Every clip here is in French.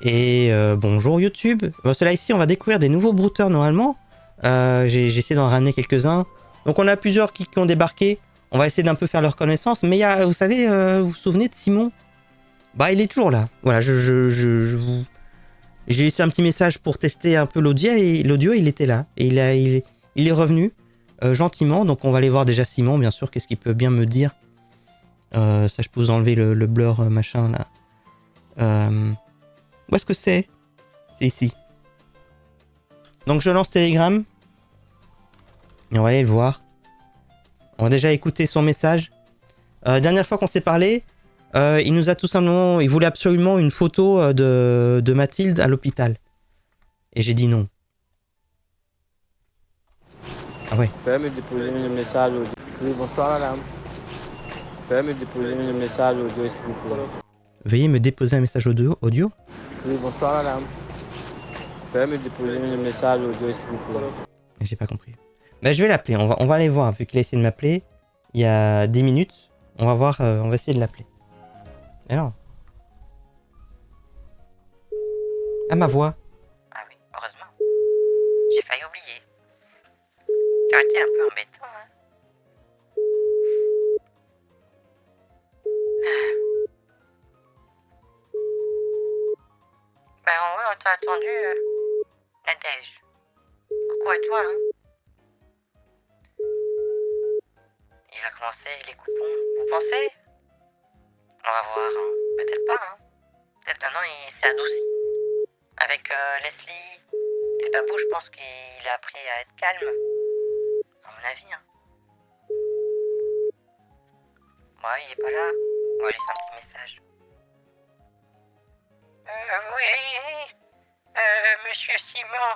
Et bonjour YouTube. Bon, cela ici, on va découvrir des nouveaux brouteurs normalement. J'ai essayé d'en ramener quelques-uns. Donc on a plusieurs qui ont débarqué. On va essayer d'un peu faire leur connaissance. Mais il y a, vous savez, vous vous souvenez de Simon? Bah il est toujours là. Voilà, j'ai laissé un petit message pour tester un peu l'audio et l'audio il était là. Et il est revenu gentiment. Donc on va aller voir déjà Simon, bien sûr, qu'est-ce qu'il peut bien me dire. Ça je peux vous enlever le blur machin là. Où est-ce que c'est? C'est ici. Donc je lance Telegram. Et on va aller le voir. On va déjà écouter son message. Dernière fois qu'on s'est parlé, il nous a tout simplement... Il voulait absolument une photo de Mathilde à l'hôpital. Et j'ai dit non. Ah ouais. Veuillez me déposer le message audio. Oui, bonsoir madame. Veuillez me déposer le message audio s'il vous plaît. Veuillez me déposer un message audio. Oui, bonsoir madame. Veuillez me déposer le message audio s'il vous plaît. J'ai pas compris. Bah, je vais l'appeler. On va aller voir. Vu qu'il a essayé de m'appeler il y a 10 minutes. On va voir. On va essayer de l'appeler. Alors. Ah, ma voix. Ah oui, heureusement. J'ai failli oublier. Ça aurait été un peu embêtant, hein. Ben ouais, on t'a attendu, Nadège. Coucou à toi, hein. Il va commencer les coupons, vous pensez? On va voir, hein. Peut-être pas, hein. Peut-être maintenant il s'est adouci. Avec Leslie et Babou, je pense qu'il a appris à être calme. À mon avis, hein. Ouais, il est pas là. On va lui faire un petit message. Oui. Monsieur Simon.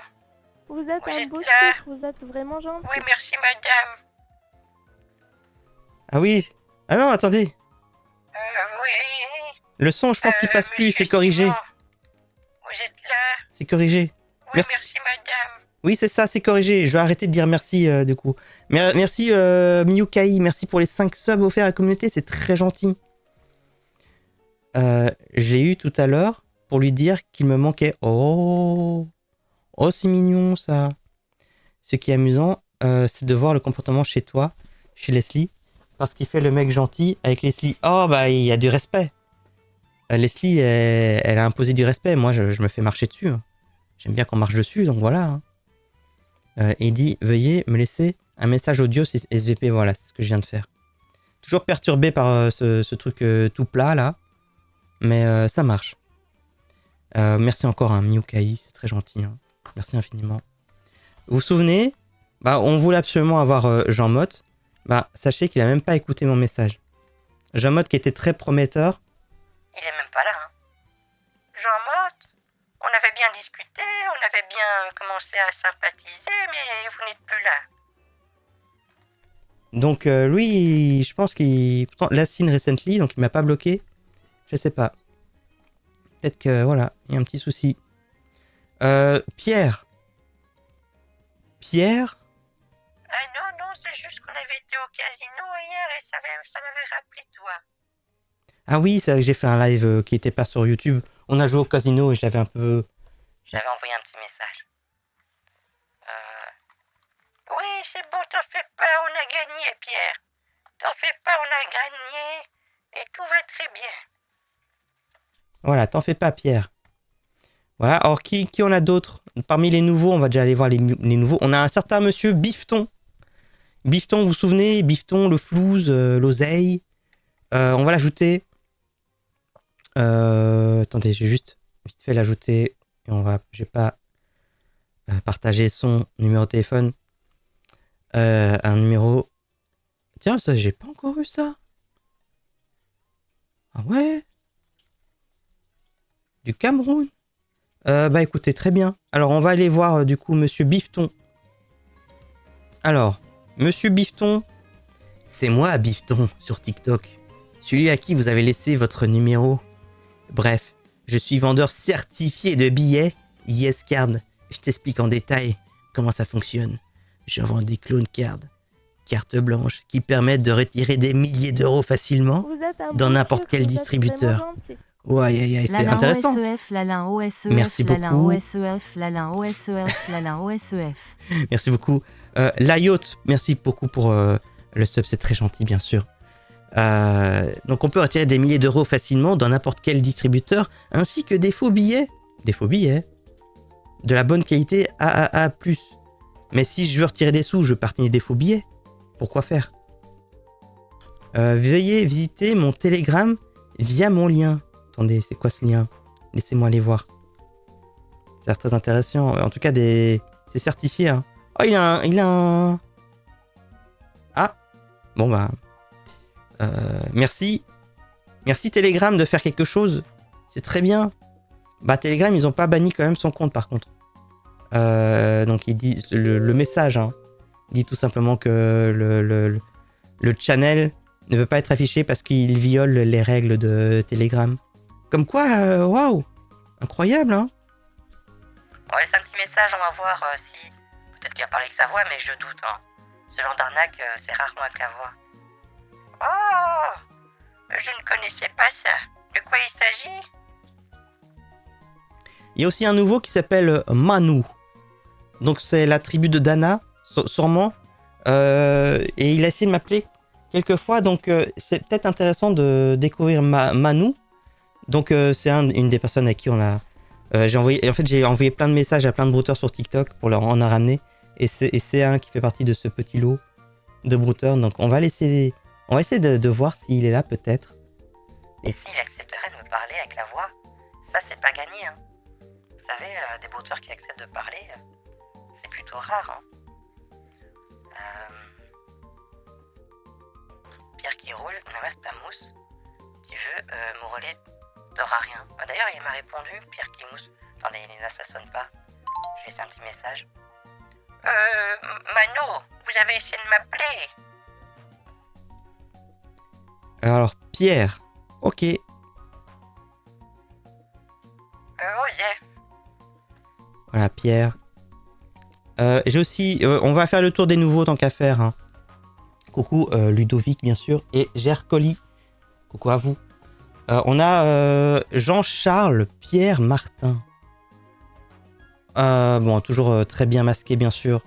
Vous êtes Vous un êtes beau là? chiffre, vous êtes vraiment gentil. Oui, merci madame. Ah oui. Ah non, attendez. Oui. Le son, je pense qu'il passe plus. C'est corrigé. Simon, vous êtes là? C'est corrigé. Oui, Merci. merci madame. Oui, c'est ça, c'est corrigé. Je vais arrêter de dire merci du coup. Merci Miyukai, merci pour les 5 subs offerts à la communauté, c'est très gentil. Je l'ai eu tout à l'heure pour lui dire qu'il me manquait. Oh, c'est mignon ça. Ce qui est amusant, c'est de voir le comportement chez toi, chez Leslie, parce qu'il fait le mec gentil avec Leslie. Oh, bah il y a du respect. Leslie, elle a imposé du respect. Moi, je me fais marcher dessus. Hein. J'aime bien qu'on marche dessus, donc voilà. Hein. Il dit veuillez me laisser un message audio SVP. Voilà, c'est ce que je viens de faire. Toujours perturbé par ce truc tout plat là, mais ça marche. Merci encore à Miyukai, c'est très gentil. Hein. Merci infiniment. Vous vous souvenez, bah, on voulait absolument avoir Jean Motte. Bah, sachez qu'il a même pas écouté mon message. Jean Motte qui était très prometteur. Il est même pas là, hein. Jean Motte, on avait bien discuté, on avait bien commencé à sympathiser, mais vous n'êtes plus là. Donc lui, je pense qu'il... Pourtant, last seen recently, donc il m'a pas bloqué. Je sais pas. Peut-être que, voilà, il y a un petit souci. Pierre. Pierre? Non, c'est juste qu'on avait été au casino hier et ça m'avait rappelé toi. Ah oui, c'est vrai que j'ai fait un live qui était pas sur YouTube. On a joué au casino et j'avais un peu... J'avais envoyé un petit message. Oui, c'est bon, t'en fais pas, on a gagné, Pierre. T'en fais pas, on a gagné et tout va très bien. Voilà, t'en fais pas, Pierre. Voilà, alors qui on a d'autres? Parmi les nouveaux, on va déjà aller voir les nouveaux. On a un certain monsieur Bifton. Bifton, vous vous souvenez? Bifton, le flouze, l'oseille. On va l'ajouter. Attendez, j'ai juste vite fait l'ajouter. Et je vais pas partager son numéro de téléphone. Un numéro... Tiens, ça, j'ai pas encore eu ça. Ah ouais? Du Cameroun? Bah écoutez, très bien. Alors, on va aller voir du coup Monsieur Bifton. Alors, Monsieur Bifton, c'est moi Bifton sur TikTok. Celui à qui vous avez laissé votre numéro. Bref, je suis vendeur certifié de billets YesCard. Je t'explique en détail comment ça fonctionne. Je vends des clone cards, cartes blanches, qui permettent de retirer des milliers d'euros facilement dans n'importe quel distributeur. Ouais, aïe, aïe, aïe, c'est Lalin intéressant. OSEF, Lalin OSEF, Merci Lalin beaucoup. OSEF, Lalin OSEF, Lalin OSEF. Merci beaucoup. Layot, merci beaucoup pour le sub, c'est très gentil, bien sûr. Donc on peut retirer des milliers d'euros facilement dans n'importe quel distributeur, ainsi que des faux billets. Des faux billets. De la bonne qualité AAA+. Mais si je veux retirer des sous, je peux retirer des faux billets. Pourquoi faire? Veuillez visiter mon Telegram via mon lien. Attendez, c'est quoi ce lien? Laissez-moi aller voir. C'est très intéressant. En tout cas, c'est certifié. Hein. Oh, il a un... Ah, bon bah... merci. Merci Telegram de faire quelque chose. C'est très bien. Bah Telegram, ils ont pas banni quand même son compte par contre. Donc il dit... Le message hein, dit tout simplement que le channel ne peut pas être affiché parce qu'il viole les règles de Telegram. Comme quoi, waouh, incroyable hein. On va laisser un petit message, on va voir si... Peut-être qu'il a parlé avec sa voix, mais je doute. Hein. Ce genre d'arnaque, c'est rarement avec la voix. Oh, je ne connaissais pas ça. De quoi il s'agit? Il y a aussi un nouveau qui s'appelle Manu. Donc c'est la tribu de Dana, sûrement. Et il a essayé de m'appeler quelques fois. Donc c'est peut-être intéressant de découvrir Manu. Donc c'est une des personnes à qui on a... j'ai envoyé plein de messages à plein de brouteurs sur TikTok pour leur en ramener. Et c'est un qui fait partie de ce petit lot de brouteurs. Donc on va essayer de voir s'il est là peut-être. Et s'il accepterait de me parler avec la voix, ça c'est pas gagné. Hein. Vous savez, des brouteurs qui acceptent de parler, c'est plutôt rare. Hein. Pierre qui roule, Namas Pamous, tu veux mon relais t'auras rien. D'ailleurs, il m'a répondu, Pierre qui mousse. Attendez, ça sonne pas. Je vais laisser un petit message. Mano, vous avez essayé de m'appeler. Alors, Pierre. Ok. Osef. Voilà, Pierre. J'ai aussi... on va faire le tour des nouveaux tant qu'à faire. Hein. Coucou Ludovic, bien sûr. Et Gercoli. Coucou à vous. On a Jean-Charles Pierre Martin. Bon, toujours très bien masqué, bien sûr.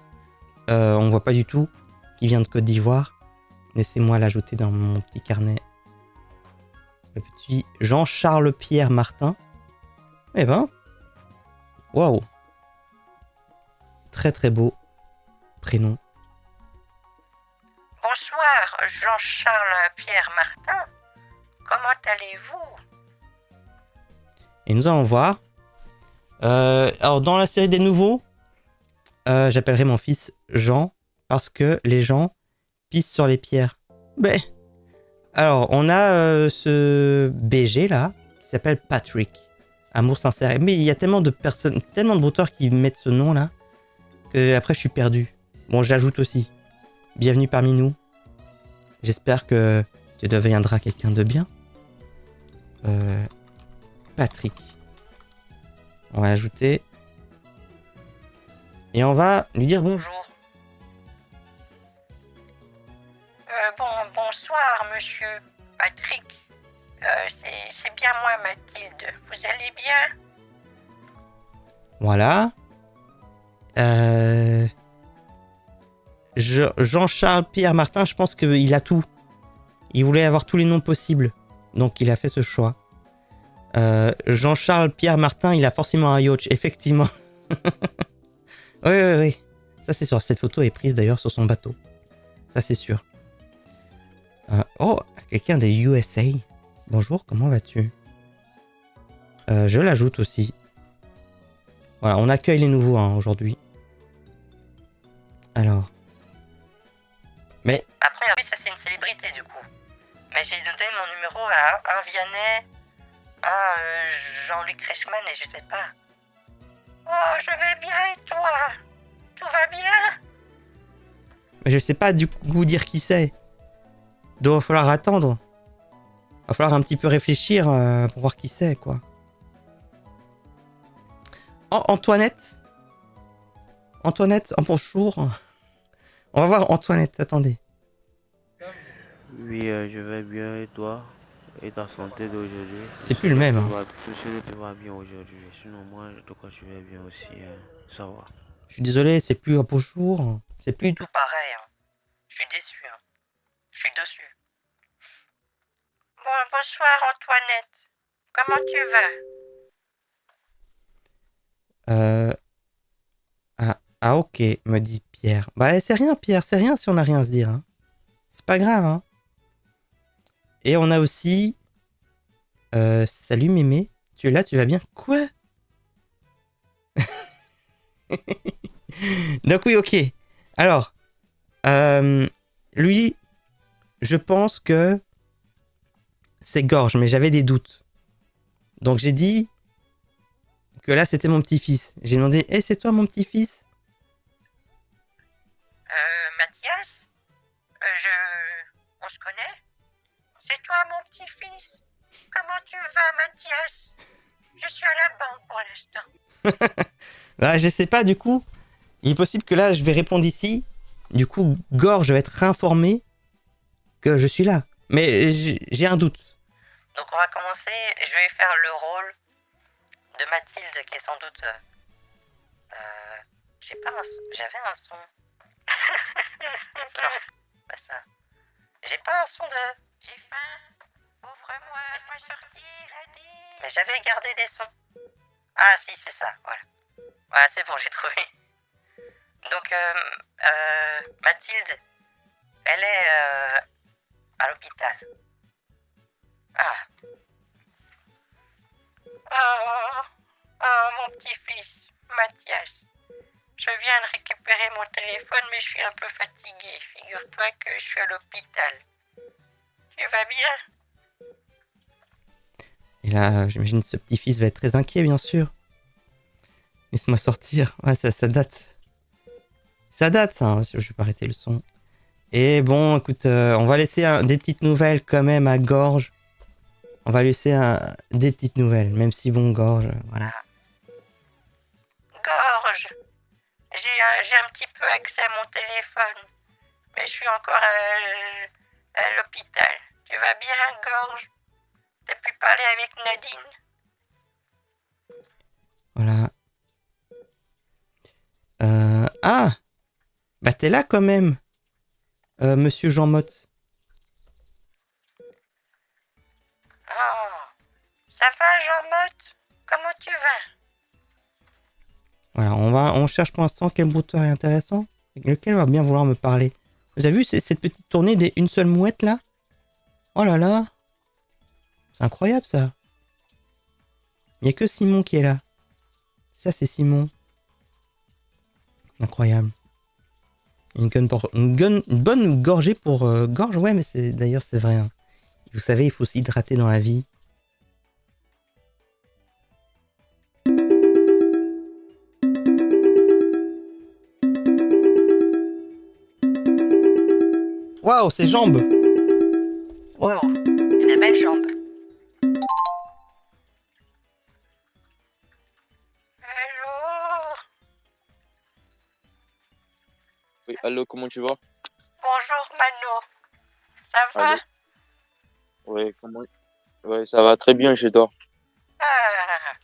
On voit pas du tout qui vient de Côte d'Ivoire. Laissez-moi l'ajouter dans mon petit carnet. Le petit Jean-Charles Pierre Martin. Eh ben, waouh. Très très beau prénom. Bonsoir, Jean-Charles Pierre Martin. Comment allez-vous? Et nous allons voir. Alors, dans la série des nouveaux, j'appellerai mon fils Jean parce que les gens pissent sur les pierres. Ben, alors, on a ce BG là qui s'appelle Patrick. Amour sincère. Mais il y a tellement de personnes, tellement de brouteurs qui mettent ce nom là que après je suis perdu. Bon, je l'ajoute aussi. Bienvenue parmi nous. J'espère que tu deviendras quelqu'un de bien. Patrick. On va l'ajouter. Et on va lui dire bonjour. Bonsoir, monsieur Patrick. C'est bien moi, Mathilde. Vous allez bien? Voilà. Jean-Charles Pierre Martin, je pense qu'il a tout. Il voulait avoir tous les noms possibles. Donc il a fait ce choix. Jean-Charles Pierre Martin, il a forcément un yacht, effectivement. Oui. Ça c'est sûr. Cette photo est prise d'ailleurs sur son bateau. Ça c'est sûr. Oh, quelqu'un des USA. Bonjour, comment vas-tu? Je l'ajoute aussi. Voilà, on accueille les nouveaux hein, aujourd'hui. Alors. Mais... À première vue, ça c'est une célébrité du coup. Mais j'ai donné mon numéro à un Vianney, un Jean-Luc Reichmann et je sais pas. Oh, je vais bien et toi? Tout va bien? Mais je sais pas du coup dire qui c'est. Donc il va falloir attendre. Il va falloir un petit peu réfléchir pour voir qui c'est, quoi. Oh, Antoinette. Antoinette, oh, bonjour. On va voir Antoinette, attendez. Oui, je vais bien et toi? Et ta santé d'aujourd'hui? C'est plus le même. Hein. Tout ce que tu vas bien aujourd'hui. Sinon, moi, de quoi je vais bien aussi. Ça va. Je suis désolé, c'est plus un beau jour. C'est plus Tout pareil, hein. Je suis déçu, hein. Je suis dessus. Bon, bonsoir Antoinette. Comment tu vas? Ah ok, me dit Pierre. Bah c'est rien Pierre, c'est rien si on n'a rien à se dire. Hein. C'est pas grave. Hein. Et on a aussi... salut Mémé, tu es là, tu vas bien? Quoi? Donc oui, ok. Alors, lui, je pense que c'est Gorge, mais j'avais des doutes. Donc j'ai dit que là, c'était mon petit-fils. J'ai demandé, c'est toi mon petit-fils? Mathias? On se connaît? C'est toi mon petit-fils? Comment tu vas, Mathias? Je suis à la banque pour l'instant. Bah, je sais pas, du coup. Il est possible que là, je vais répondre ici. Du coup, Gorge va être informé que je suis là. Mais j'ai un doute. Donc on va commencer. Je vais faire le rôle de Mathilde, qui est sans doute... J'avais un son. Non, pas ça. J'ai pas un son de... J'ai faim. Ouvre-moi, laisse-moi sortir, Adi. Mais j'avais gardé des sons. Ah si, c'est ça, voilà. Voilà, c'est bon, j'ai trouvé. Donc, Mathilde, elle est à l'hôpital. Ah. Oh, mon petit-fils, Mathias. Je viens de récupérer mon téléphone, mais je suis un peu fatigué. Figure-toi que je suis à l'hôpital. Tu vas bien? Et là, j'imagine ce petit-fils va être très inquiet, bien sûr. Laisse-moi sortir. Ouais, ça date. Ça date, ça. Hein. Je vais pas arrêter le son. Et bon, écoute, on va laisser des petites nouvelles quand même à Gorge. On va laisser des petites nouvelles, même si bon, Gorge, voilà. Gorge, j'ai un petit peu accès à mon téléphone, mais je suis encore à l'hôpital. Tu vas bien, Gorge? T'as pu parler avec Nadine? Voilà. Ah! Bah t'es là quand même, monsieur Jean Motte. Oh, ça va, Jean Motte? Comment tu vas? Voilà, on cherche pour l'instant quel brouteur est intéressant, lequel va bien vouloir me parler. Vous avez vu cette petite tournée des une seule mouette là? Oh là là! C'est incroyable ça! Il n'y a que Simon qui est là. Ça c'est Simon. Incroyable. Une bonne gorgée pour gorge, ouais, mais d'ailleurs c'est vrai. Hein. Vous savez, il faut s'hydrater dans la vie. Waouh, ses jambes! Wow, une belle jambe. Allô? Oui, allô, comment tu vas? Bonjour, Mano. Ça va? Allô? Oui, comment? Oui, ça va très bien chez toi. Ah,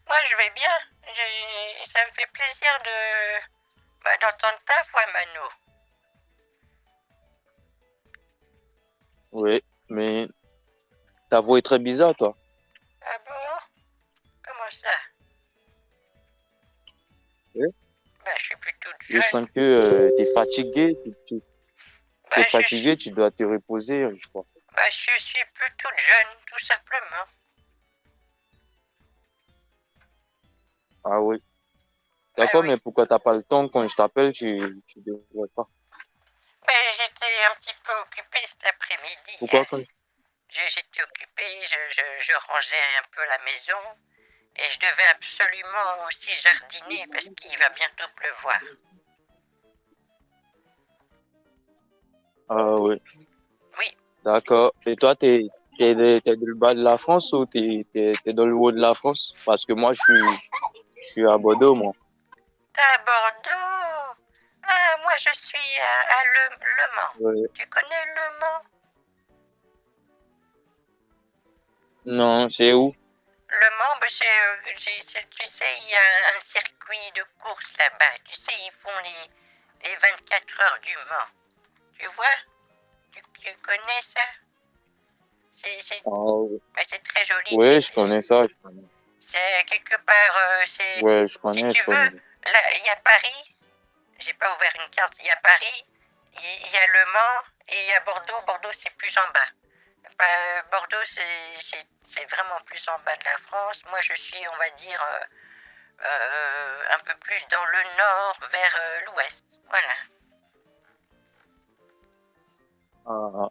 moi je vais bien. Ça me fait plaisir d'entendre ta voix, Mano. Oui, mais ta voix est très bizarre, toi. Ah bon? Comment ça? Oui. Ben, je suis plutôt Je jeune. sens que t'es fatigué. Ben, T'es fatigué, tu dois te reposer, je crois. Ben, je suis plutôt jeune, tout simplement. Ah oui. D'accord, oui. mais pourquoi t'as pas le temps quand je t'appelle, tu devrais pas. Ben, j'étais un petit peu occupé cet après-midi. Pourquoi hein. quand J'étais occupé, je rangeais un peu la maison et je devais absolument aussi jardiner parce qu'il va bientôt pleuvoir. Ah oui. Oui. D'accord. Et toi, t'es dans le bas de la France ou t'es dans le haut de la France? Parce que moi, je suis à Bordeaux, moi. T'es à Bordeaux? Ah, moi je suis à Le Mans. Oui. Tu connais Le Mans? Non, c'est où? Le Mans, bah, tu sais, il y a un circuit de course là-bas. Tu sais, ils font les 24 heures du Mans. Tu vois? Tu connais ça? Ah, ouais, Bah, c'est très joli. ouais, je connais ça. Je connais. C'est quelque part, c'est... Ouais, je Si connais, tu je connais. veux, là, il y a Paris. J'ai pas ouvert une carte. Il y a Paris, il y a Le Mans et il y a Bordeaux. Bordeaux, c'est plus en bas. Bordeaux, c'est vraiment plus en bas de la France. Moi, je suis, on va dire, un peu plus dans le nord, vers l'ouest. Voilà.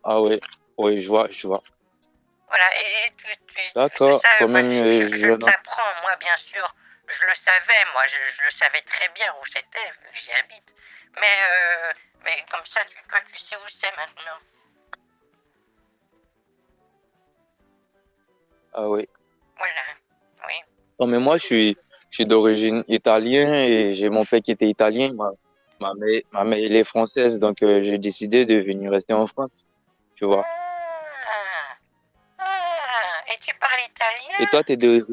Ah ouais, ouais, je vois, je vois. Voilà. Et D'accord, ça, quand bah, même, je te l'apprends, moi, bien sûr. Je le savais, moi, je le savais très bien où c'était, vu que j'y habite. Mais comme ça, toi, tu sais où c'est maintenant. Ah ouais. Voilà. Oui. Non, mais moi, je suis d'origine italienne et j'ai mon père qui était italien. Ma mère, elle est française, donc j'ai décidé de venir rester en France, tu vois. Ah, et tu parles italien? Et toi, t'es de...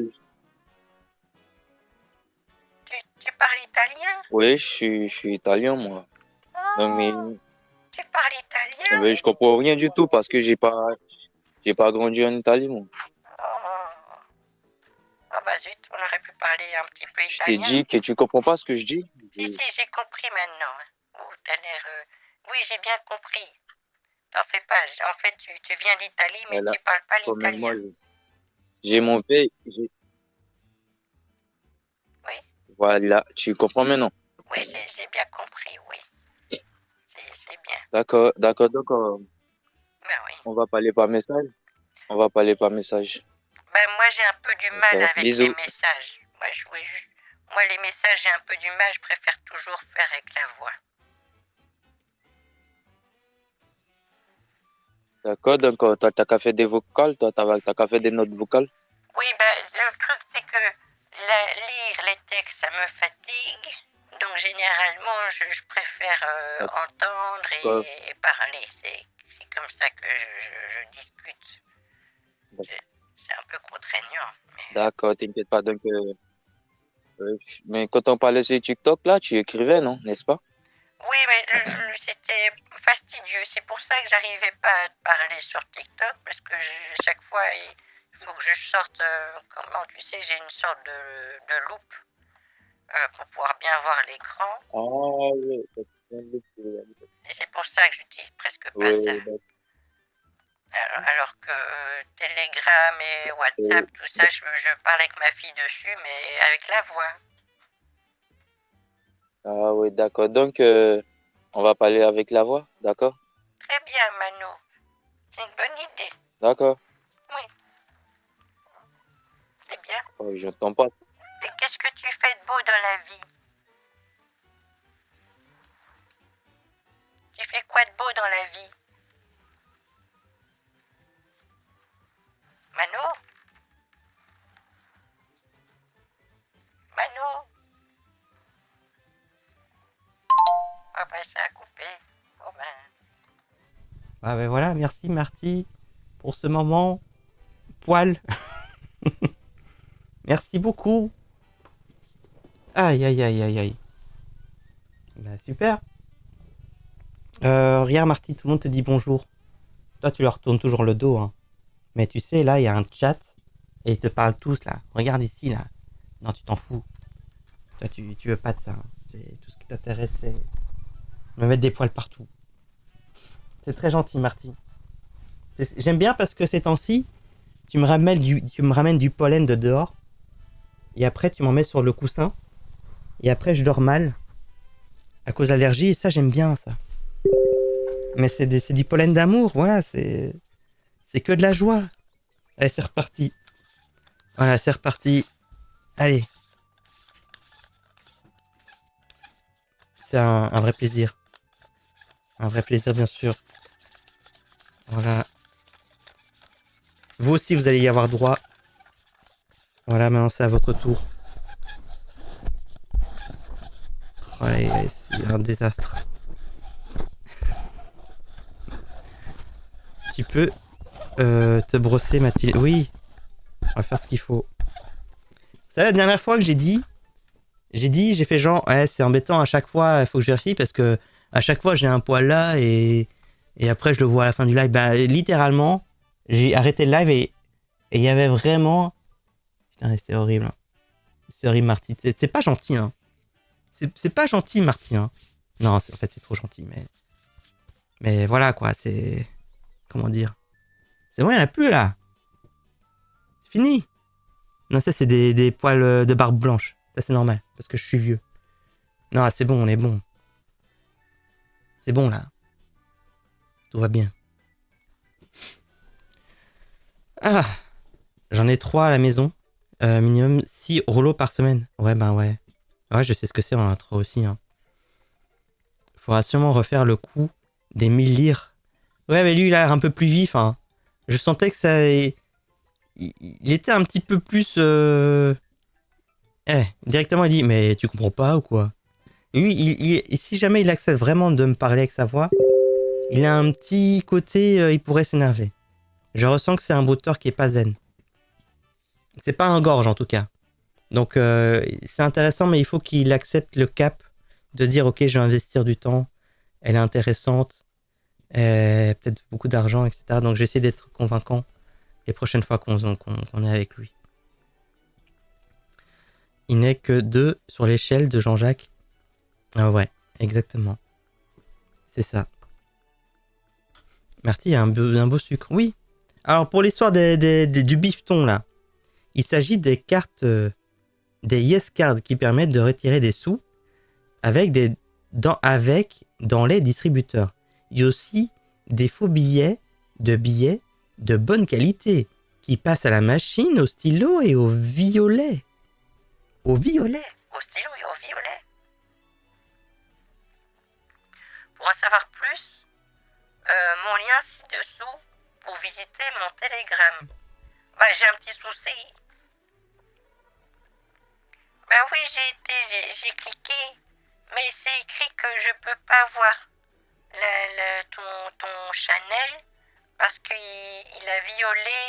Tu parles italien? Oui, je suis italien, moi. Donc, mais, Oh, tu parles italien? je comprends rien du tout parce que j'ai pas grandi en Italie, moi. Oh, oh bah zut, on aurait pu parler un petit peu Je t'ai italien. dit que tu comprends pas ce que je dis. Si, j'ai compris maintenant. Oh, t'as l'air... Oui, j'ai bien compris. T'en fais pas. En fait, tu viens d'Italie, mais Voilà. tu parles pas Quand même, moi, l'italien. j'ai mon père. Oui, Voilà, tu comprends maintenant. oui, j'ai bien compris, oui. C'est bien. D'accord, d'accord, d'accord. Ben oui. On va parler par message. On va parler par message. Ben moi, j'ai un peu du mal D'accord. avec les Bisous. messages. Moi, les messages, j'ai un peu du mal. Je préfère toujours faire avec la voix. D'accord, donc toi, t'as qu'à faire des vocales, toi, t'as qu'à faire des notes vocales. Oui, ben, le truc, c'est que lire les textes, ça me fatigue. Donc, généralement, je préfère entendre D'accord, et parler. C'est comme ça que je discute. C'est un peu contraignant. d'accord, t'inquiète pas. Donc, mais quand on parlait sur TikTok, là, tu écrivais, non, n'est-ce pas? Oui, mais c'était fastidieux. C'est pour ça que j'arrivais pas à te parler sur TikTok, parce que chaque fois, il faut que je sorte, comment tu sais, j'ai une sorte de loupe pour pouvoir bien voir l'écran. Ah oui, Et c'est pour ça que j'utilise presque pas oui, ça. Alors que Telegram et WhatsApp, tout ça, je parle avec ma fille dessus, mais avec la voix. ah oui, d'accord. Donc, on va parler avec la voix, d'accord? Très bien, Mano. C'est une bonne idée. D'accord. Oui, c'est bien. Oh, j'entends pas. Et qu'est-ce que tu fais de beau dans la vie? Tu fais quoi de beau dans la vie? Mano? Mano? Ah ben ça a coupé. Oh ben... Ah ben voilà, merci Marty pour ce moment. Poil. Merci beaucoup. Aïe, aïe, aïe, aïe, aïe. Bah, super. Regarde Marty, tout le monde te dit bonjour. Toi, tu leur tournes toujours le dos. Hein. Mais tu sais, là, il y a un chat. Et ils te parlent tous, là. Regarde ici, là. Non, tu t'en fous. Toi, tu veux pas de ça. Hein. Tout ce qui t'intéresse, c'est me mettre des poils partout. C'est très gentil, Marty. J'aime bien parce que ces temps-ci, tu me ramènes du pollen de dehors. Et après, tu m'en mets sur le coussin. Et après, je dors mal. À cause d'allergie. Et ça, j'aime bien, ça. Mais c'est du pollen d'amour. Voilà, c'est que de la joie. Allez, c'est reparti. Voilà, c'est reparti. Allez. C'est un vrai plaisir. Un vrai plaisir, bien sûr. Voilà. Vous aussi, vous allez y avoir droit. Voilà, maintenant, c'est à votre tour. Oh, c'est un désastre. Tu peux te brosser, Mathilde. Oui. On va faire ce qu'il faut. Vous savez, la dernière fois que j'ai fait genre, ouais, c'est embêtant à chaque fois, il faut que je vérifie parce que à chaque fois j'ai un poil là et après je le vois à la fin du live. Bah, littéralement, j'ai arrêté le live et il y avait vraiment. Putain, c'est horrible. C'est horrible, Marty. C'est pas gentil, hein. C'est pas gentil, Marty, hein. Non, en fait, c'est trop gentil, mais voilà, quoi, c'est. Comment dire? C'est bon, il n'y en a plus, là. C'est fini. Non, ça, c'est des poils de barbe blanche. Ça, c'est normal, parce que je suis vieux. Non, c'est bon, on est bon. C'est bon, là. Tout va bien. Ah, j'en ai 3 à la maison. Minimum 6 rouleaux par semaine. Ouais, ben ouais. Ouais, je sais ce que c'est, on en a 3 aussi, hein. Faudra sûrement refaire le coup des 1000 lires. Ouais, mais lui, il a l'air un peu plus vif, hein. Je sentais que ça. Il était un petit peu plus. Directement, il dit, mais tu comprends pas ou quoi? Lui, si jamais il accepte vraiment de me parler avec sa voix, il a un petit côté, il pourrait s'énerver. Je ressens que c'est un brouteur qui est pas zen. C'est pas un gorge en tout cas. Donc c'est intéressant, mais il faut qu'il accepte le cap de dire ok, je vais investir du temps, elle est intéressante, peut-être beaucoup d'argent, etc. Donc j'essaie d'être convaincant les prochaines fois qu'on est avec lui. Il n'est que 2 sur l'échelle de Jean-Jacques. Ah ouais, exactement. C'est ça. Marty, il y a un beau sucre. Oui. Alors pour l'histoire du bifton là, il s'agit des cartes, des Yes Cards qui permettent de retirer des sous avec dans les distributeurs. Il y a aussi des faux billets de bonne qualité qui passent à la machine, au stylo et au violet. Au violet. Au stylo et au violet. Pour en savoir plus, mon lien ci-dessous pour visiter mon Telegram. Bah, j'ai un petit souci. Ben oui, j'ai cliqué, mais c'est écrit que je peux pas voir ton Chanel parce qu'il a violé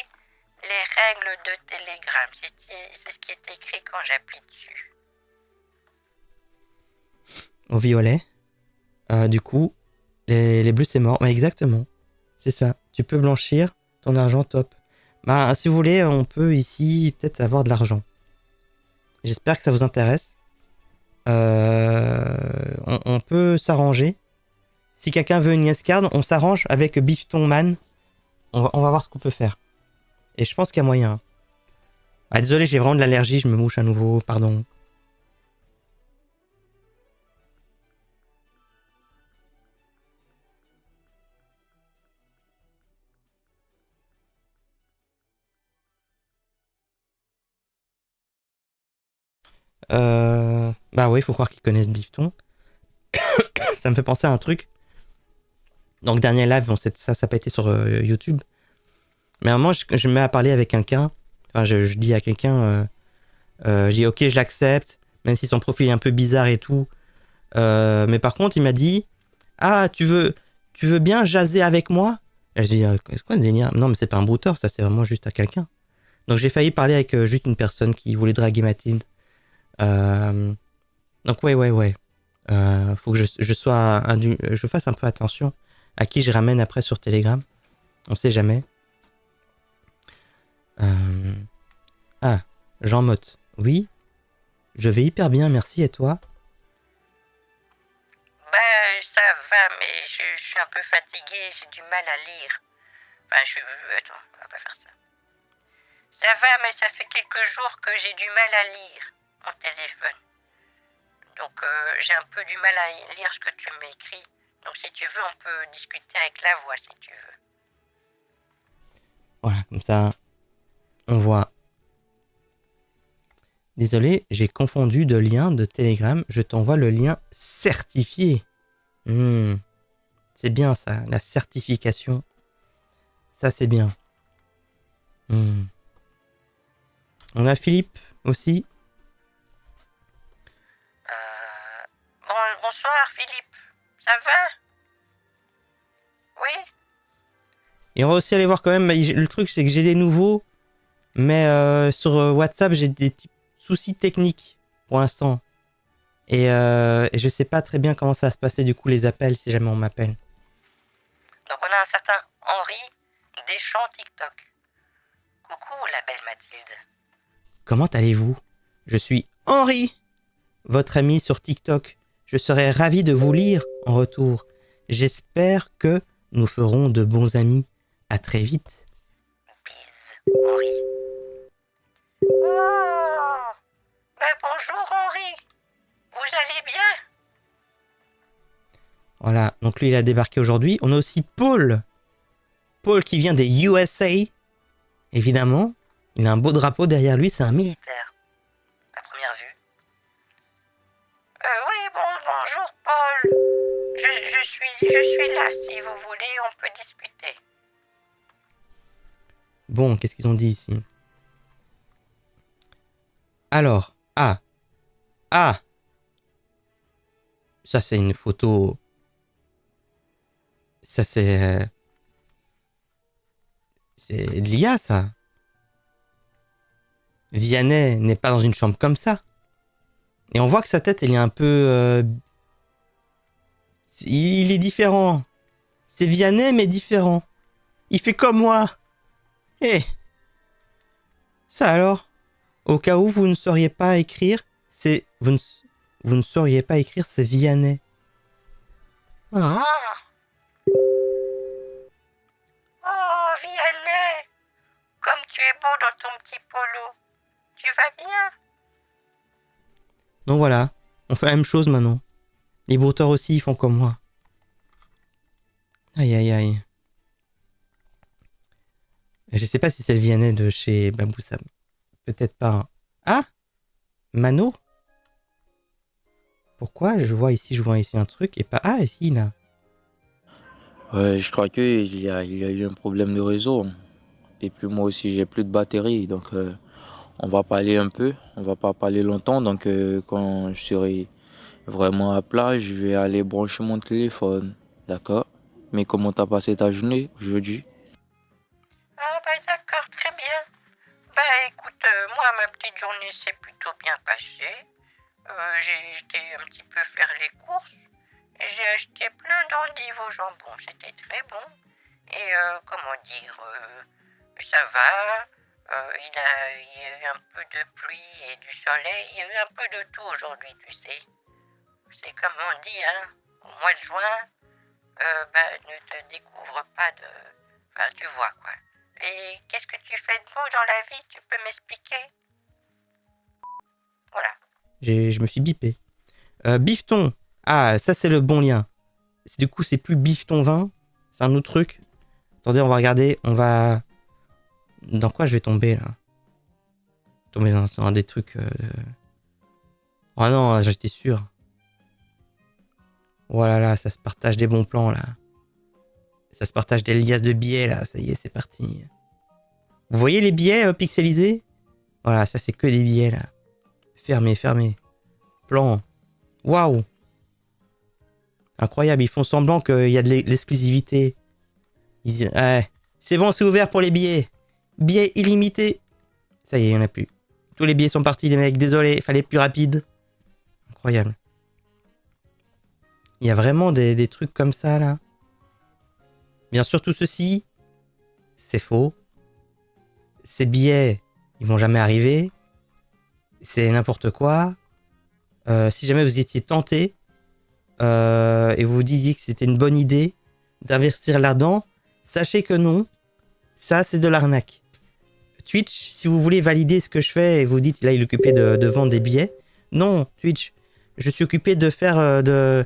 les règles de Telegram. C'est ce qui est écrit quand j'appuie dessus. Au violet. Du coup, les bleus c'est mort. Ouais, exactement. C'est ça. Tu peux blanchir ton argent top. Bah, si vous voulez, on peut ici peut-être avoir de l'argent. J'espère que ça vous intéresse. On peut s'arranger. Si quelqu'un veut une yes card, on s'arrange avec Bifton Man. On va voir ce qu'on peut faire. Et je pense qu'il y a moyen. Ah, désolé, j'ai vraiment de l'allergie, je me mouche à nouveau, pardon. Bah oui, il faut croire qu'ils connaissent Bifton. Ça me fait penser à un truc. Donc, dernier live, bon, ça n'a pas été sur YouTube. Mais à un moment, je me mets à parler avec quelqu'un. Enfin, je dis à quelqu'un, je dis ok, je l'accepte, même si son profil est un peu bizarre et tout. Mais par contre, il m'a dit, ah, tu veux bien jaser avec moi? Et je dis, c'est quoi le délire? Non, mais c'est pas un brouteur, ça, c'est vraiment juste à quelqu'un. Donc, j'ai failli parler avec juste une personne qui voulait draguer Mathilde. Donc, ouais. Faut que je fasse un peu attention à qui je ramène après sur Telegram. On sait jamais. Ah, Jean Motte. Oui, je vais hyper bien, merci. Et toi? Ben, ça va, mais je suis un peu fatigué, j'ai du mal à lire. Enfin, attends, on va pas faire ça. Ça va, mais ça fait quelques jours que j'ai du mal à lire mon téléphone. Donc, j'ai un peu du mal à lire ce que tu m'écris. Donc, si tu veux, on peut discuter avec la voix, si tu veux. Voilà, comme ça, on voit. Désolé, j'ai confondu de lien de Telegram. Je t'envoie le lien certifié. C'est bien ça, la certification. Ça, c'est bien. On a Philippe aussi. Bonsoir, Philippe. Ça va? Oui? Et on va aussi aller voir quand même. Le truc, c'est que j'ai des nouveaux. Mais sur WhatsApp, j'ai des petits soucis techniques pour l'instant. Et je sais pas très bien comment ça va se passer, du coup, les appels, si jamais on m'appelle. Donc on a un certain Henri Deschamps TikTok. Coucou la belle Mathilde. Comment allez-vous? Je suis Henri, votre ami sur TikTok. Je serais ravi de vous lire en retour. J'espère que nous ferons de bons amis. À très vite. Bise, Henri. Oh, ben bonjour Henri. Vous allez bien? Voilà, donc lui il a débarqué aujourd'hui. On a aussi Paul. Paul qui vient des USA. Évidemment, il a un beau drapeau derrière lui, c'est un militaire. À première vue. Oui, bonjour Paul. Je suis là, si vous voulez, on peut discuter. Bon, qu'est-ce qu'ils ont dit ici? Alors, ah, ça c'est une photo. Ça c'est de l'IA, ça. Vianney n'est pas dans une chambre comme ça. Et on voit que sa tête, elle est un peu... il est différent. C'est Vianney, mais différent. Il fait comme moi. Eh, ça alors? Au cas où vous ne sauriez pas écrire, c'est... Vous ne sauriez pas écrire, c'est Vianney. Ah. Oh, Vianney, comme tu es beau dans ton petit polo. Tu vas bien? Donc voilà, on fait la même chose maintenant. Les brouteurs aussi, ils font comme moi. Aïe aïe aïe. Je sais pas si c'est le Vianney de chez Baboussam. Peut-être pas. Hein. Ah, Mano. Pourquoi je vois ici un truc et pas... Ah, ici, là. Ouais, je crois qu'il y a eu un problème de réseau. Et puis moi aussi, j'ai plus de batterie. Donc, on va parler un peu. On va pas parler longtemps. Donc, quand je serai vraiment à plat, je vais aller brancher mon téléphone. D'accord? Mais comment t'as passé ta journée jeudi? Ah, bah d'accord, très bien. Bah écoute, moi, ma petite journée s'est plutôt bien passée. J'ai été un petit peu faire les courses. J'ai acheté plein d'endives au jambon, c'était très bon. Et comment dire, ça va. Il y a eu un peu de pluie et du soleil. Il y a eu un peu de tout aujourd'hui, tu sais. C'est comme on dit, hein, au mois de juin, ne te découvre pas de... Enfin, tu vois quoi. Et qu'est-ce que tu fais de beau dans la vie? Tu peux m'expliquer? Voilà. Je me suis bipé. Bifton. Ah, ça c'est le bon lien. Du coup, c'est plus Bifton 20. C'est un autre truc. Attendez, on va regarder. On va... Dans quoi je vais tomber, là? Tomber dans un des trucs... Oh non, j'étais sûr. Voilà, là, ça se partage des bons plans, là. Ça se partage des liasses de billets, là. Ça y est, c'est parti. Vous voyez les billets pixelisés? Voilà, ça c'est que des billets, là. Fermé. Plan. Waouh. Incroyable, ils font semblant qu'il y a de l'exclusivité. Ils disent, c'est bon, c'est ouvert pour les billets. Billets illimités. Ça y est, il n'y en a plus. Tous les billets sont partis, les mecs. Désolé, il fallait plus rapide. Incroyable. Il y a vraiment des trucs comme ça, là. Bien sûr, tout ceci, c'est faux. Ces billets, ils vont jamais arriver. C'est n'importe quoi. Si jamais vous étiez tenté et vous vous disiez que c'était une bonne idée d'investir là-dedans, sachez que non. Ça, c'est de l'arnaque. Twitch, si vous voulez valider ce que je fais et vous dites, là, il est occupé de vendre des billets. Non, Twitch, je suis occupé de faire de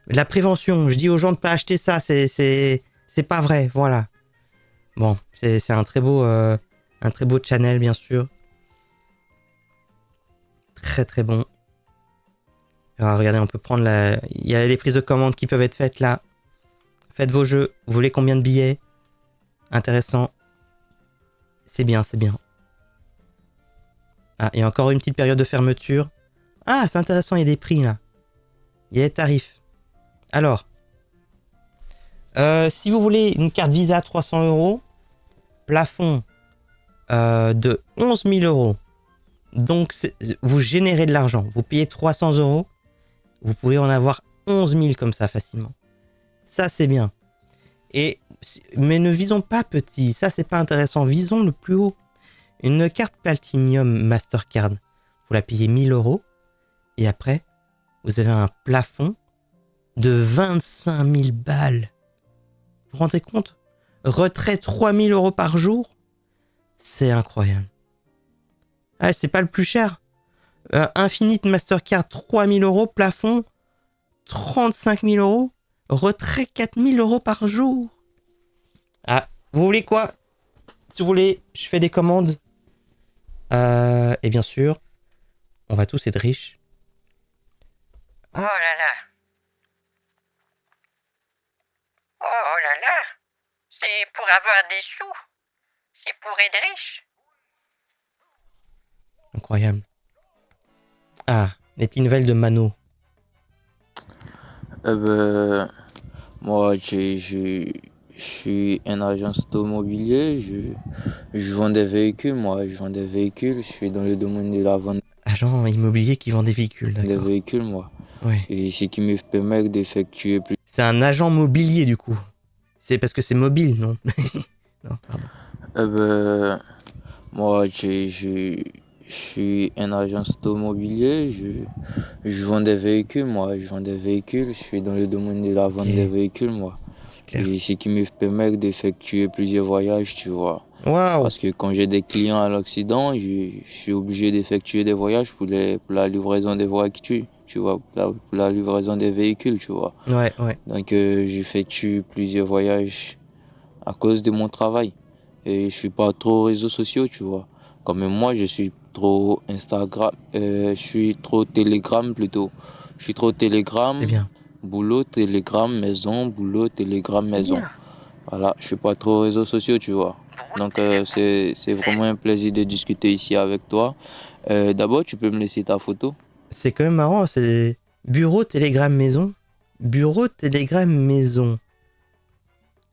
la prévention. Je dis aux gens de pas acheter ça. C'est pas vrai, voilà. Bon, c'est un très beau channel, bien sûr. Très très bon. Alors, regardez, on peut prendre la... Il y a des prises de commandes qui peuvent être faites là. Faites vos jeux. Vous voulez combien de billets? Intéressant. C'est bien, c'est bien. Ah, il y a encore une petite période de fermeture. Ah, c'est intéressant, il y a des prix là. Il y a des tarifs. Alors, si vous voulez une carte Visa 300 €, plafond de 11 000 euros. Donc, vous générez de l'argent. Vous payez 300 euros. Vous pouvez en avoir 11 000 comme ça facilement. Ça, c'est bien. Mais ne visons pas petit. Ça, c'est pas intéressant. Visons le plus haut. Une carte Platinum Mastercard. Vous la payez 1 000 euros. Et après, vous avez un plafond de 25 000 balles. Vous vous rendez compte? Retrait 3 000 euros par jour. C'est incroyable. Ah, c'est pas le plus cher. Infinite Mastercard, 3 000 euros. Plafond, 35 000 euros. Retrait, 4 000 euros par jour. Ah, vous voulez quoi? Si vous voulez, je fais des commandes. Et bien sûr, on va tous être riches. Oh là là. Oh là là. C'est pour avoir des sous. C'est pour être riche. Incroyable. Ah, les petites nouvelles de Mano. Moi, je suis un agent automobilier. Je vends des véhicules, moi. Je vends des véhicules. Je suis dans le domaine de la vente Agent immobilier qui vend des véhicules, des d'accord. véhicules, moi. Ouais. Et ce qui me permet d'effectuer plus. C'est un agent mobilier, du coup. C'est parce que c'est mobile, non? Non, pardon. Moi, je suis un agent automobilier. Je vends des véhicules, moi. Je vends des véhicules. Je suis dans le domaine de la vente Ok. des véhicules, moi. C'est clair. Et ce qui me permet d'effectuer plusieurs voyages, tu vois. Waouh! Parce que quand j'ai des clients à l'Occident, je suis obligé d'effectuer des voyages pour la livraison des voitures, tu vois, pour la livraison des véhicules, tu vois. Ouais, ouais. Donc, j'effectue plusieurs voyages à cause de mon travail. Et je suis pas trop réseaux sociaux, tu vois. Comme moi, je suis trop Instagram, je suis trop Telegram plutôt. Je suis trop Telegram, C'est bien. boulot, Telegram, maison, boulot, Telegram, maison. Voilà, je suis pas trop réseaux sociaux, tu vois. Donc, c'est vraiment un plaisir de discuter ici avec toi. D'abord, tu peux me laisser ta photo? C'est quand même marrant, c'est bureau, télégramme, maison. Bureau, télégramme, maison.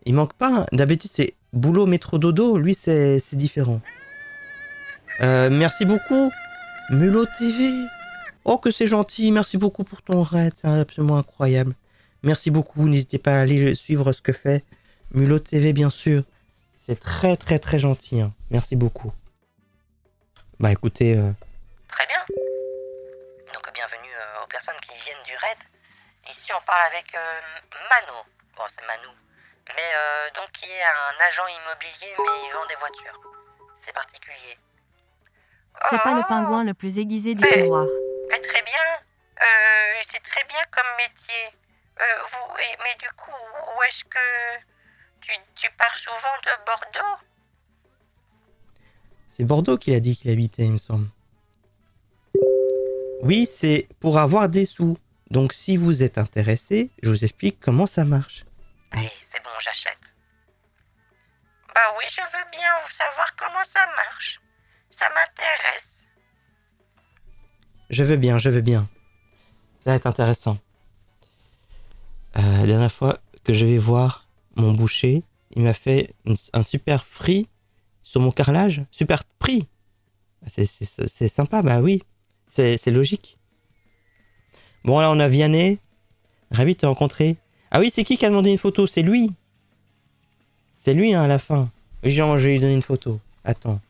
Il manque pas. D'habitude, c'est boulot, métro, dodo. Lui, c'est différent. Merci beaucoup. Mulot TV. Oh, que c'est gentil. Merci beaucoup pour ton raid. C'est absolument incroyable. Merci beaucoup. N'hésitez pas à aller suivre ce que fait Mulot TV, bien sûr. C'est très, très, très gentil. Hein. Merci beaucoup. Bah, écoutez... Très bien. Donc bienvenue aux personnes qui viennent du raid. Ici on parle avec Mano. Bon c'est Manu. Mais donc qui est un agent immobilier mais il vend des voitures. C'est particulier. C'est pas le Oh, pingouin le plus aiguisé du Mais- tiroir. mais très bien. C'est très bien comme métier. Mais du coup, où est-ce que tu pars souvent de Bordeaux? C'est Bordeaux qu'il a dit qu'il habitait, il me semble. Oui, c'est pour avoir des sous. Donc, si vous êtes intéressé, je vous explique comment ça marche. Allez, c'est bon, j'achète. Bah oui, je veux bien savoir comment ça marche. Ça m'intéresse. Je veux bien, je veux bien. Ça va être intéressant. La dernière fois que je vais voir mon boucher, il m'a fait un super free sur mon carrelage. Super prix. C'est sympa, bah oui. C'est logique. Bon, là, on a Vianney. Ravi de te rencontrer. Ah oui, c'est qui a demandé une photo? C'est lui. C'est lui, hein, à la fin. Oui, je vais lui donner une photo. Attends.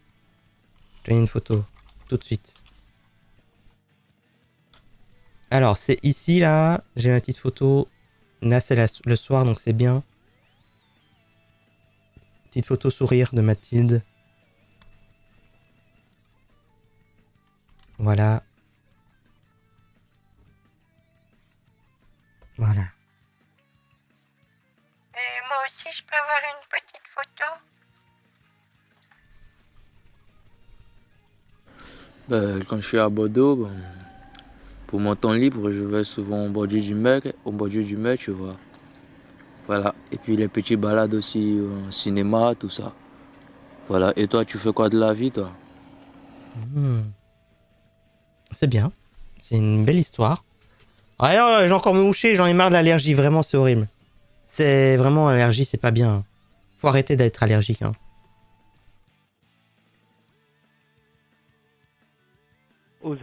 Je vais donner une photo. Tout de suite. Alors, c'est ici, là. J'ai ma petite photo. Là, c'est le soir, donc c'est bien. Petite photo sourire de Mathilde. Voilà. Voilà. Et moi aussi, je peux avoir une petite photo? Quand je suis à Bordeaux, pour mon temps libre, je vais souvent au bordure du mer, tu vois. Voilà. Et puis les petits balades aussi au cinéma, tout ça. Voilà. Et toi, tu fais quoi de la vie, toi? Hmm. C'est bien. C'est une belle histoire. Ah non, j'ai encore me moucher, j'en ai marre de l'allergie. Vraiment, c'est horrible. C'est vraiment l'allergie, c'est pas bien. Faut arrêter d'être allergique. Hein. OZ.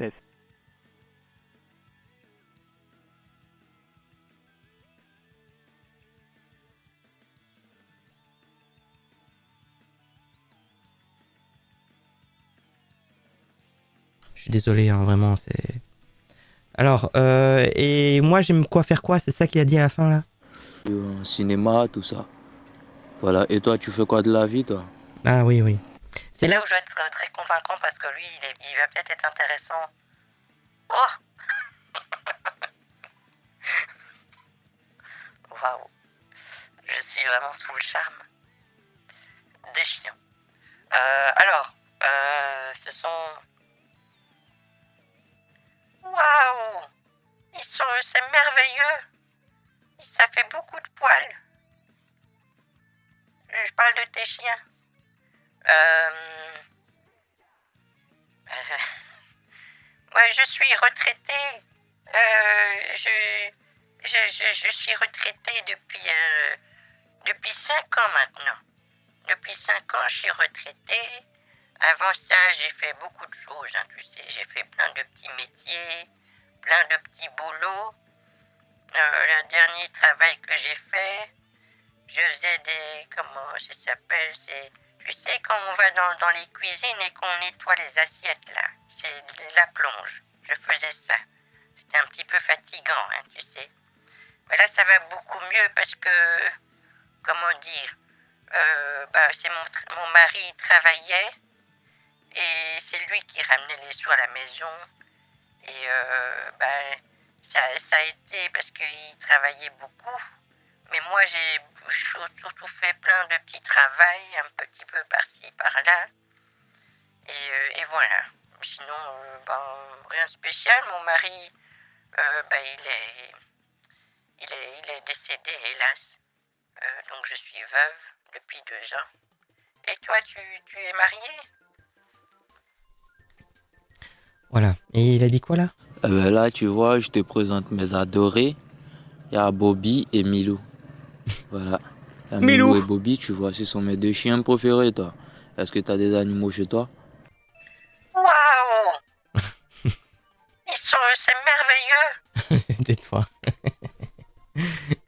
Je suis désolé, hein, vraiment, c'est... Alors, et moi, j'aime quoi faire quoi? C'est ça qu'il a dit à la fin, là? Cinéma, tout ça. Voilà. Et toi, tu fais quoi de la vie, toi? Ah oui, oui. C'est là où je vais être très convaincant parce que lui, il va peut-être être intéressant. Oh! Waouh! Je suis vraiment sous le charme des chiens. Alors, ce sont... Waouh! C'est merveilleux! Ça fait beaucoup de poils. Je parle de tes chiens. Ouais, je suis retraité. Je suis retraité depuis 5 ans maintenant. Depuis 5 ans, je suis retraité. Avant ça, j'ai fait beaucoup de choses, hein, tu sais. J'ai fait plein de petits métiers, plein de petits boulots. Le dernier travail que j'ai fait, je faisais des... Comment ça s'appelle? C'est... Tu sais, quand on va dans les cuisines et qu'on nettoie les assiettes, là, c'est de la plonge. Je faisais ça. C'était un petit peu fatigant, hein, tu sais. Mais là, ça va beaucoup mieux parce que, comment dire, c'est mon mari travaillait et c'est lui qui ramenait les sous à la maison. Et ça a été parce qu'il travaillait beaucoup. Mais moi, j'ai surtout fait plein de petits travails, un petit peu par-ci, par-là. Et voilà. Sinon, rien de spécial. Mon mari, il est décédé, hélas. Donc, je suis veuve depuis 2 ans. Et toi, tu es mariée? Voilà. Et il a dit quoi, là? Là, tu vois, je te présente mes adorés. Il y a Bobby et Milou. Voilà. Il y a Milou et Bobby, tu vois, ce sont mes 2 chiens préférés, toi. Est-ce que tu as des animaux chez toi? Waouh! C'est merveilleux! Tais-toi.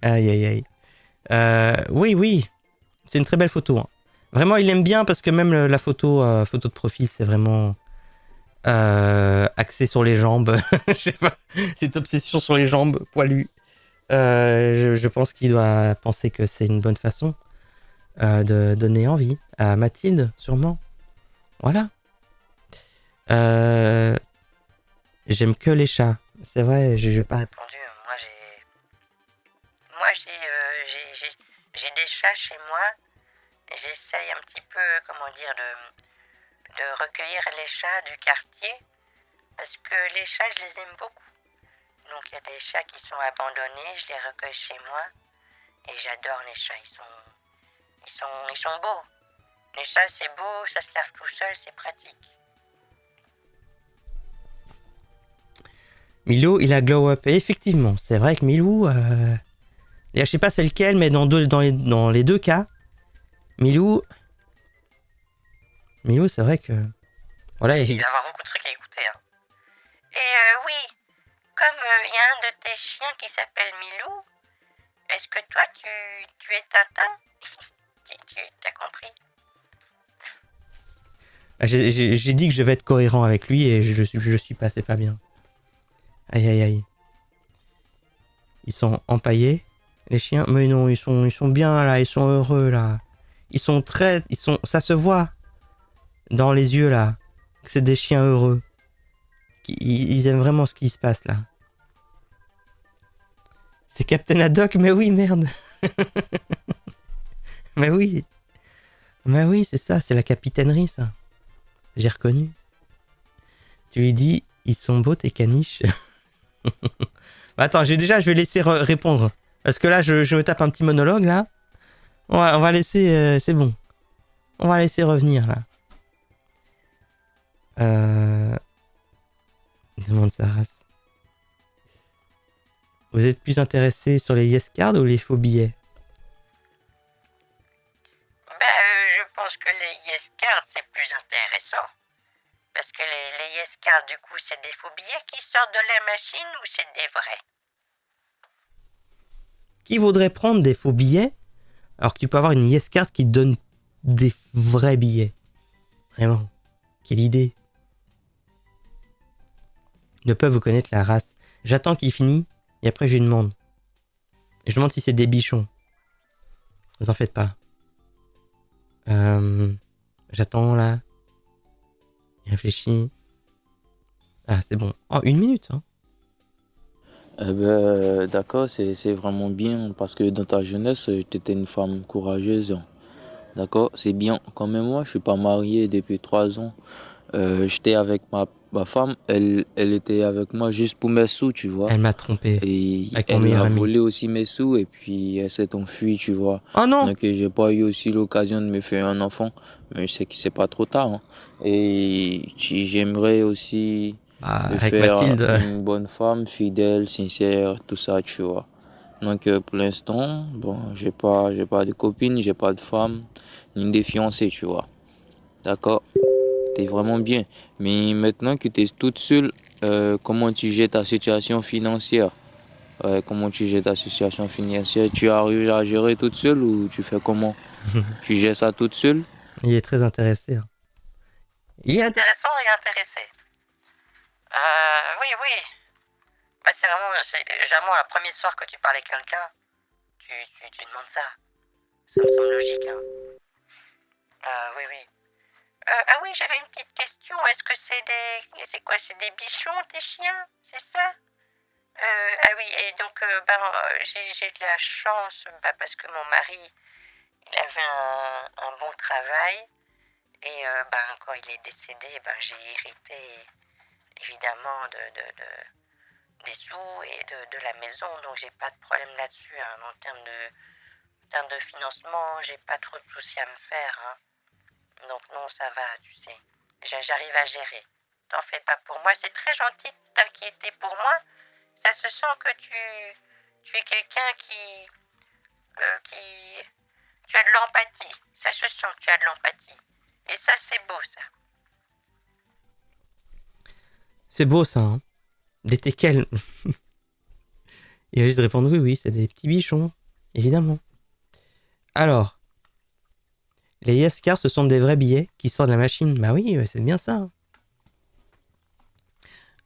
Aïe, aïe, aïe. Oui. C'est une très belle photo. Hein. Vraiment, il aime bien parce que même la photo de profil, c'est vraiment axé sur les jambes. Je sais pas. Cette obsession sur les jambes poilues. Je pense qu'il doit penser que c'est une bonne façon de donner envie à Mathilde, sûrement. Voilà. J'aime que les chats. C'est vrai, je vais pas... Répondu, moi j'ai des chats chez moi. Et j'essaye un petit peu, comment dire, de recueillir les chats du quartier. Parce que les chats, je les aime beaucoup. Donc il y a des chats qui sont abandonnés, je les recueille chez moi. Et j'adore les chats, ils sont beaux. Les chats, c'est beau, ça se lave tout seul, c'est pratique. Milou, il a glow up. Et effectivement, c'est vrai que Milou... Et je sais pas c'est lequel, mais dans les 2 cas, Milou, c'est vrai que... Voilà, Il va avoir beaucoup de trucs à écouter. Hein. Et oui, comme il y a un de tes chiens qui s'appelle Milou, est-ce que toi, tu es Tintin? Tu as compris? J'ai dit que je vais être cohérent avec lui et je suis pas, c'est pas bien. Aïe, aïe, aïe. Ils sont empaillés, les chiens? Mais non, ils sont bien là, ils sont heureux là. Ça se voit dans les yeux là, que c'est des chiens heureux. Ils aiment vraiment ce qui se passe là. C'est Captain Haddock, mais oui, merde. Mais oui, c'est ça, c'est la capitainerie ça. J'ai reconnu. Tu lui dis, ils sont beaux tes caniches. Attends, je vais laisser répondre. Parce que là, je me tape un petit monologue là. On va laisser, c'est bon. On va laisser revenir là. Demande sa race. Vous êtes plus intéressé sur les yes cards ou les faux billets? Je pense que les yes cards c'est plus intéressant. Parce que les yes cartes, du coup, c'est des faux billets qui sortent de la machine ou c'est des vrais? Qui voudrait prendre des faux billets alors que tu peux avoir une Yes Card qui te donne des vrais billets? Vraiment, quelle idée. Ne peuvent vous connaître la race. J'attends qu'il finisse et après je lui demande. Je demande si c'est des bichons. Vous en faites pas. J'attends là. Il réfléchit. Ah, c'est bon. Oh, 1 minute. Hein. D'accord, c'est vraiment bien parce que dans ta jeunesse, tu étais une femme courageuse. D'accord, c'est bien. Comme moi, je suis pas marié depuis 3 ans. J'étais avec ma femme, elle était avec moi juste pour mes sous, tu vois. Elle m'a trompé. Et avec mon elle meilleur a ami. volé aussi mes sous et puis elle s'est enfuie, tu vois. Oh non! Donc j'ai pas eu aussi l'occasion de me faire un enfant, mais je sais que c'est pas trop tard. Hein. Et j'aimerais aussi Ah, me avec faire Mathilde. une bonne femme, fidèle, sincère, tout ça, tu vois. Donc pour l'instant, bon, j'ai pas de copine, j'ai pas de femme, ni de fiancée, tu vois. D'accord? T'es vraiment bien. Mais maintenant que t'es toute seule, comment tu gères ta situation financière? Comment tu gères ta situation financière? Tu arrives à gérer toute seule ou tu fais comment? Tu gères ça toute seule? Il est très intéressé. Hein. Il est intéressant et intéressé. Oui, oui. Bah, c'est généralement le premier soir que tu parles avec quelqu'un, tu demandes ça. Ça me semble logique, hein. Oui, oui. Ah oui, j'avais une petite question. Est-ce que c'est quoi? C'est des bichons, tes chiens? C'est ça? Ah oui, et donc, j'ai de la chance, parce que mon mari, il avait un bon travail. Et quand il est décédé, j'ai hérité évidemment des sous et de la maison, donc j'ai pas de problème là-dessus. Hein. En termes de financement, j'ai pas trop de soucis à me faire. Hein. Donc non, ça va, tu sais. J'arrive à gérer. T'en fais pas pour moi. C'est très gentil de t'inquiéter pour moi. Ça se sent que tu es quelqu'un qui... Tu as de l'empathie. Ça se sent que tu as de l'empathie. Et ça, c'est beau, ça. C'est beau ça. Hein. Des teckels. Il va juste répondre oui, oui, c'est des petits bichons. Évidemment. Alors. Les Yes Cards, ce sont des vrais billets qui sortent de la machine. Bah oui, c'est bien ça. Hein.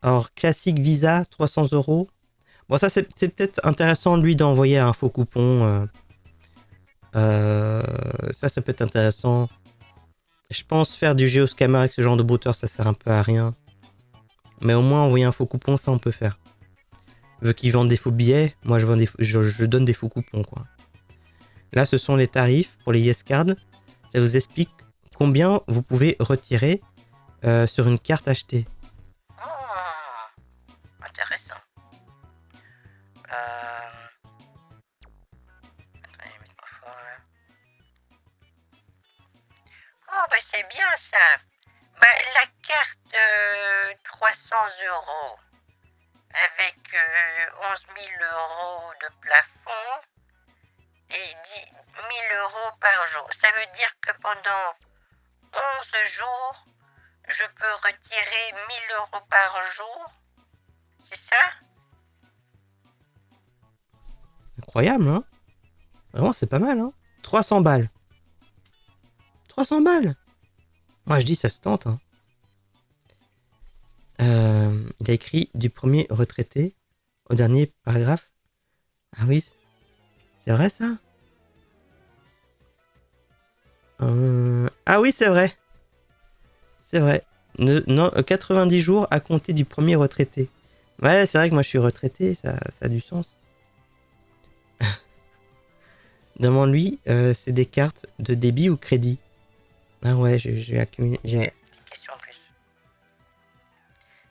Alors, classique Visa, 300 €. Bon, ça, c'est peut-être intéressant, lui, d'envoyer un faux coupon. Ça peut être intéressant. Je pense faire du géoscammer avec ce genre de brouteur, ça sert un peu à rien. Mais au moins, envoyer un faux coupon, ça, on peut faire. Vu qu'ils vendent des faux billets, moi, je donne des faux coupons, quoi. Là, ce sont les tarifs pour les Yes Cards. Ça vous explique combien vous pouvez retirer sur une carte achetée. Oh, intéressant. Attendez, je vais mettre fort, là. Oh, c'est bien ça. La carte 300 € avec 11 000 € de plafond et 10 000 € par jour. Ça veut dire que pendant 11 jours, je peux retirer 1 000 € par jour. C'est ça? Incroyable, hein? Vraiment, c'est pas mal, hein? 300 balles. 300 balles. Moi, je dis, ça se tente, hein. Il a écrit du premier retraité au dernier paragraphe. Ah oui, c'est vrai, ça? Ah oui, c'est vrai. C'est vrai. 90 jours à compter du premier retraité. Ouais, c'est vrai que moi, je suis retraité, ça a du sens. Demande-lui, c'est des cartes de débit ou crédit? Ah ouais, j'ai accumulé. Petite question en plus.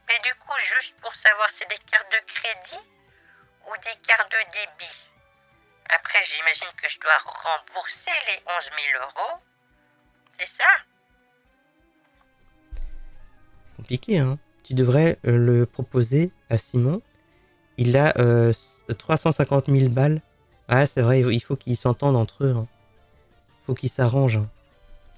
Mais du coup, juste pour savoir, c'est des cartes de crédit ou des cartes de débit? Après, j'imagine que je dois rembourser les 11 000 €. C'est ça? Compliqué, hein. Tu devrais le proposer à Simon. Il a 350 000 balles. Ouais, c'est vrai, il faut qu'ils s'entendent entre eux. Hein. Il faut qu'ils s'arrangent. Hein.